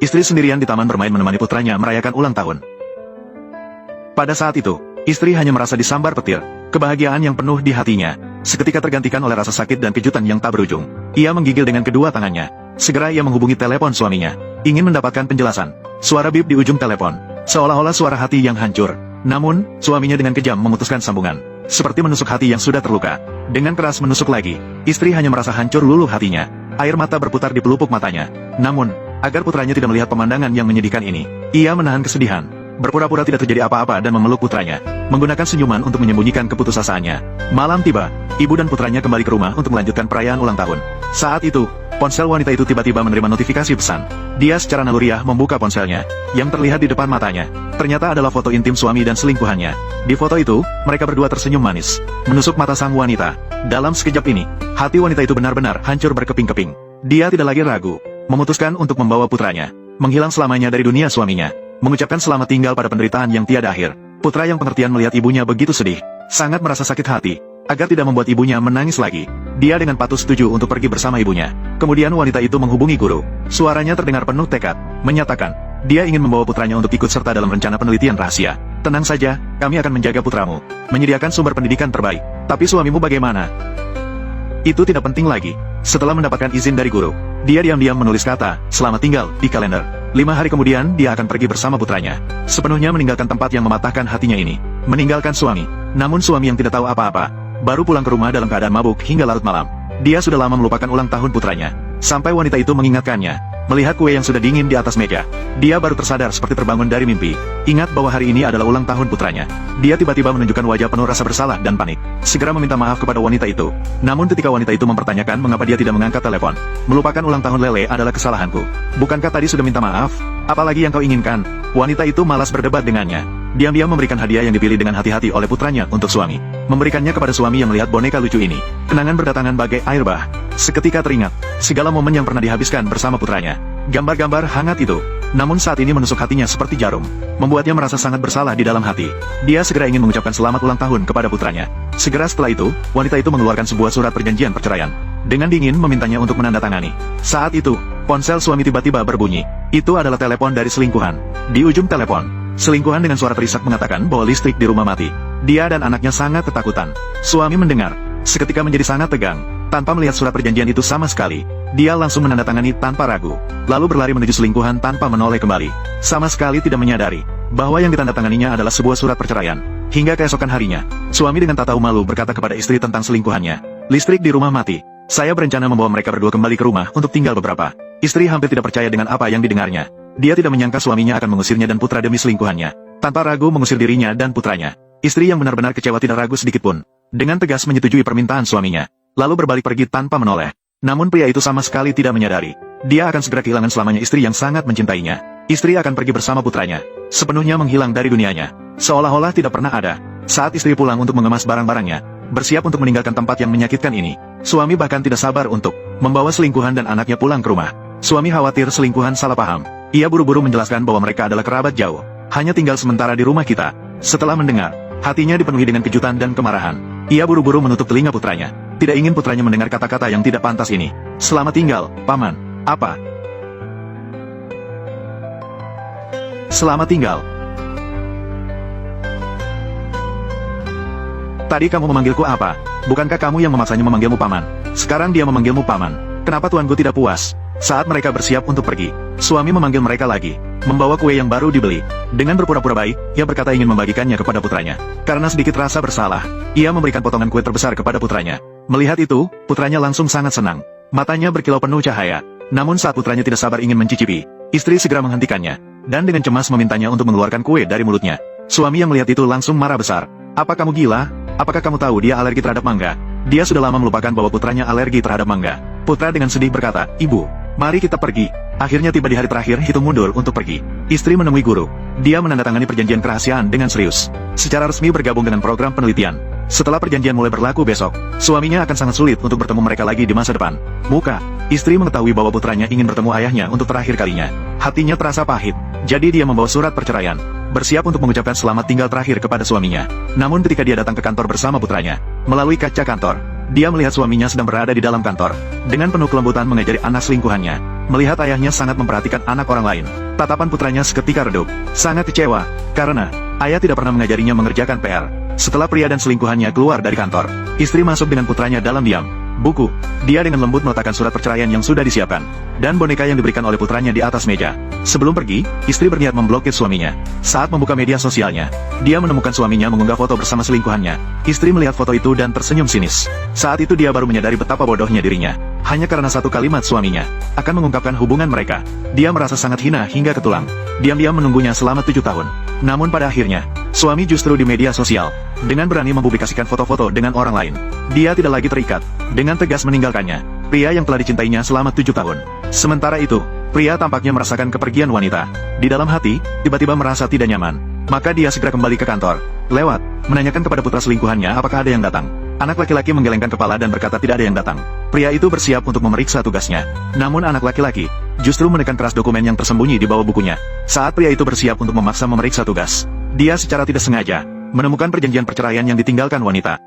istri sendirian di taman bermain menemani putranya merayakan ulang tahun. Pada saat itu, istri hanya merasa disambar petir, kebahagiaan yang penuh di hatinya, seketika tergantikan oleh rasa sakit dan kejutan yang tak berujung. Ia menggigil dengan kedua tangannya. Segera ia menghubungi telepon suaminya, ingin mendapatkan penjelasan. Suara bip di ujung telepon, seolah-olah suara hati yang hancur. Namun, suaminya dengan kejam memutuskan sambungan, seperti menusuk hati yang sudah terluka. Dengan keras menusuk lagi, istri hanya merasa hancur luluh hatinya. Air mata berputar di pelupuk matanya. Namun, agar putranya tidak melihat pemandangan yang menyedihkan ini, ia menahan kesedihan, berpura-pura tidak terjadi apa-apa dan memeluk putranya, menggunakan senyuman untuk menyembunyikan keputusasaannya. Malam tiba, ibu dan putranya kembali ke rumah untuk melanjutkan perayaan ulang tahun. Saat itu, ponsel wanita itu tiba-tiba menerima notifikasi pesan. Dia secara naluriah membuka ponselnya. Yang terlihat di depan matanya, ternyata adalah foto intim suami dan selingkuhannya. Di foto itu, mereka berdua tersenyum manis, menusuk mata sang wanita. Dalam sekejap ini, hati wanita itu benar-benar hancur berkeping-keping. Dia tidak lagi ragu, memutuskan untuk membawa putranya menghilang selamanya dari dunia suaminya, mengucapkan selamat tinggal pada penderitaan yang tiada akhir. Putra yang pengertian melihat ibunya begitu sedih, sangat merasa sakit hati. Agar tidak membuat ibunya menangis lagi, dia dengan patuh setuju untuk pergi bersama ibunya. Kemudian wanita itu menghubungi guru. Suaranya terdengar penuh tekad, menyatakan, dia ingin membawa putranya untuk ikut serta dalam rencana penelitian rahasia. Tenang saja, kami akan menjaga putramu, menyediakan sumber pendidikan terbaik. Tapi suamimu bagaimana? Itu tidak penting lagi. Setelah mendapatkan izin dari guru, dia diam-diam menulis kata, selamat tinggal, di kalender. 5 hari kemudian, dia akan pergi bersama putranya, sepenuhnya meninggalkan tempat yang mematahkan hatinya ini, meninggalkan suami. Namun suami yang tidak tahu apa-apa, baru pulang ke rumah dalam keadaan mabuk hingga larut malam. Dia sudah lama melupakan ulang tahun putranya, sampai wanita itu mengingatkannya. Melihat kue yang sudah dingin di atas meja, dia baru tersadar seperti terbangun dari mimpi. Ingat bahwa hari ini adalah ulang tahun putranya. Dia tiba-tiba menunjukkan wajah penuh rasa bersalah dan panik, segera meminta maaf kepada wanita itu. Namun ketika wanita itu mempertanyakan mengapa dia tidak mengangkat telepon, melupakan ulang tahun Lele adalah kesalahanku. Bukankah tadi sudah minta maaf? Apalagi yang kau inginkan? Wanita itu malas berdebat dengannya. Diam-diam memberikan hadiah yang dipilih dengan hati-hati oleh putranya untuk suami. Memberikannya kepada suami yang melihat boneka lucu ini. Kenangan berdatangan bagai air bah. Seketika teringat segala momen yang pernah dihabiskan bersama putranya. Gambar-gambar hangat itu, namun saat ini menusuk hatinya seperti jarum, membuatnya merasa sangat bersalah di dalam hati. Dia segera ingin mengucapkan selamat ulang tahun kepada putranya. Segera setelah itu, wanita itu mengeluarkan sebuah surat perjanjian perceraian. Dengan dingin memintanya untuk menandatangani. Saat itu, ponsel suami tiba-tiba berbunyi. Itu adalah telepon dari selingkuhan. Di ujung telepon, selingkuhan dengan suara terisak mengatakan bahwa listrik di rumah mati. Dia dan anaknya sangat ketakutan. Suami mendengar, seketika menjadi sangat tegang. Tanpa melihat surat perjanjian itu sama sekali, dia langsung menandatangani tanpa ragu, lalu berlari menuju selingkuhan tanpa menoleh kembali. Sama sekali tidak menyadari bahwa yang ditandatanganinya adalah sebuah surat perceraian. Hingga keesokan harinya, suami dengan tak tahu malu berkata kepada istri tentang selingkuhannya. Listrik di rumah mati. Saya berencana membawa mereka berdua kembali ke rumah untuk tinggal beberapa. Istri hampir tidak percaya dengan apa yang didengarnya. Dia tidak menyangka suaminya akan mengusirnya dan putra demi selingkuhannya. Tanpa ragu mengusir dirinya dan putranya. Istri yang benar-benar kecewa tidak ragu sedikitpun. Dengan tegas menyetujui permintaan suaminya, lalu berbalik pergi tanpa menoleh. Namun pria itu sama sekali tidak menyadari. Dia akan segera kehilangan selamanya istri yang sangat mencintainya. Istri akan pergi bersama putranya, sepenuhnya menghilang dari dunianya, seolah-olah tidak pernah ada. Saat istri pulang untuk mengemas barang-barangnya, bersiap untuk meninggalkan tempat yang menyakitkan ini, suami bahkan tidak sabar untuk membawa selingkuhan dan anaknya pulang ke rumah. Suami khawatir selingkuhan salah paham. Ia buru-buru menjelaskan bahwa mereka adalah kerabat jauh, hanya tinggal sementara di rumah kita. Setelah mendengar, hatinya dipenuhi dengan kejutan dan kemarahan. Ia buru-buru menutup telinga putranya. Tidak ingin putranya mendengar kata-kata yang tidak pantas ini. Selamat tinggal, Paman. Apa? Selamat tinggal. Tadi kamu memanggilku apa? Bukankah kamu yang memaksanya memanggilmu Paman? Sekarang dia memanggilmu Paman. Kenapa tuanku tidak puas? Saat mereka bersiap untuk pergi, suami memanggil mereka lagi, membawa kue yang baru dibeli. Dengan berpura-pura baik, ia berkata ingin membagikannya kepada putranya. Karena sedikit rasa bersalah, ia memberikan potongan kue terbesar kepada putranya. Melihat itu, putranya langsung sangat senang. Matanya berkilau penuh cahaya. Namun saat putranya tidak sabar ingin mencicipi, istri segera menghentikannya, dan dengan cemas memintanya untuk mengeluarkan kue dari mulutnya. Suami yang melihat itu langsung marah besar. Apa kamu gila? Apakah kamu tahu dia alergi terhadap mangga? Dia sudah lama melupakan bahwa putranya alergi terhadap mangga. Putra dengan sedih berkata, Ibu, mari kita pergi. Akhirnya tiba di hari terakhir hitung mundur untuk pergi. Istri menemui guru. Dia menandatangani perjanjian kerahasiaan dengan serius. Secara resmi bergabung dengan program penelitian. Setelah perjanjian mulai berlaku besok, suaminya akan sangat sulit untuk bertemu mereka lagi di masa depan. Muka, istri mengetahui bahwa putranya ingin bertemu ayahnya untuk terakhir kalinya. Hatinya terasa pahit, jadi dia membawa surat perceraian, bersiap untuk mengucapkan selamat tinggal terakhir kepada suaminya. Namun ketika dia datang ke kantor bersama putranya, melalui kaca kantor, dia melihat suaminya sedang berada di dalam kantor, dengan penuh kelembutan mengajari anak selingkuhannya. melihat ayahnya sangat memperhatikan anak orang lain. Tatapan putranya seketika redup. Sangat kecewa, karena ayah tidak pernah mengajarinya mengerjakan PR. Setelah pria dan selingkuhannya keluar dari kantor, istri masuk dengan putranya dalam diam. Buku. Dia dengan lembut meletakkan surat perceraian yang sudah disiapkan, dan boneka yang diberikan oleh putranya di atas meja. Sebelum pergi, istri berniat memblokir suaminya. Saat membuka media sosialnya, dia menemukan suaminya mengunggah foto bersama selingkuhannya. Istri melihat foto itu dan tersenyum sinis. Saat itu dia baru menyadari betapa bodohnya dirinya. Hanya karena satu kalimat suaminya akan mengungkapkan hubungan mereka. Dia merasa sangat hina hingga ke tulang. Diam-diam menunggunya selama 7 tahun. Namun pada akhirnya, suami justru di media sosial, dengan berani mempublikasikan foto-foto dengan orang lain. Dia tidak lagi terikat, dengan tegas meninggalkannya, pria yang telah dicintainya selama 7 tahun. Sementara itu, pria tampaknya merasakan kepergian wanita. Di dalam hati, tiba-tiba merasa tidak nyaman. Maka dia segera kembali ke kantor. Lewat, menanyakan kepada putra selingkuhannya apakah ada yang datang. Anak laki-laki menggelengkan kepala dan berkata tidak ada yang datang. Pria itu bersiap untuk memeriksa tugasnya. Namun anak laki-laki justru menekan keras dokumen yang tersembunyi di bawah bukunya. Saat pria itu bersiap untuk memaksa memeriksa tugas, dia secara tidak sengaja menemukan perjanjian perceraian yang ditinggalkan wanita.